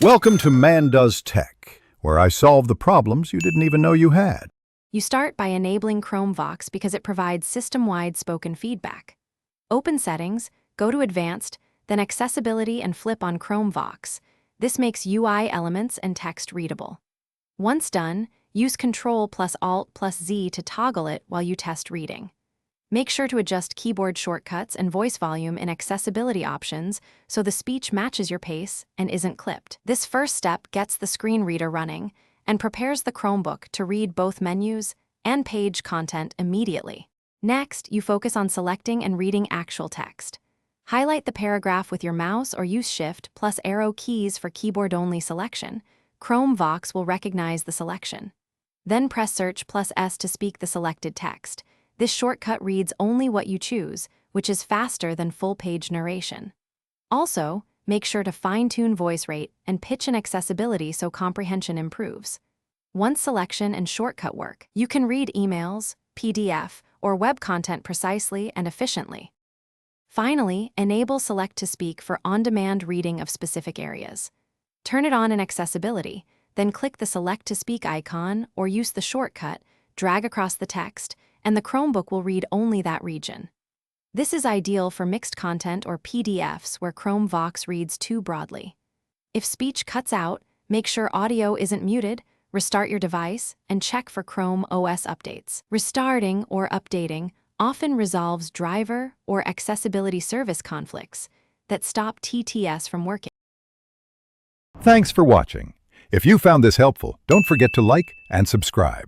Welcome to Man Does Tech, where I solve the problems you didn't even know you had. You start by enabling Chromevox because it provides system-wide spoken feedback. Open Settings, go to Advanced, then Accessibility and flip on Chromevox. This makes UI elements and text readable. Once done, use Ctrl+Alt+Z to toggle it while you test reading. Make sure to adjust keyboard shortcuts and voice volume in accessibility options so the speech matches your pace and isn't clipped. This first step gets the screen reader running and prepares the Chromebook to read both menus and page content immediately. Next, you focus on selecting and reading actual text. Highlight the paragraph with your mouse or use Shift plus arrow keys for keyboard-only selection. Chromevox will recognize the selection. Then press Search plus S to speak the selected text. This shortcut reads only what you choose, which is faster than full-page narration. Also, make sure to fine-tune voice rate and pitch in accessibility so comprehension improves. Once selection and shortcut work, you can read emails, PDF, or web content precisely and efficiently. Finally, enable Select to Speak for on-demand reading of specific areas. Turn it on in accessibility, then click the Select to Speak icon or use the shortcut, drag across the text, and the Chromebook will read only that region. This is ideal for mixed content or PDFs where Chromevox reads too broadly. If speech cuts out, make sure audio isn't muted, restart your device, and check for Chrome OS updates. Restarting or updating often resolves driver or accessibility service conflicts that stop TTS from working. Thanks for watching. If you found this helpful, don't forget to like and subscribe.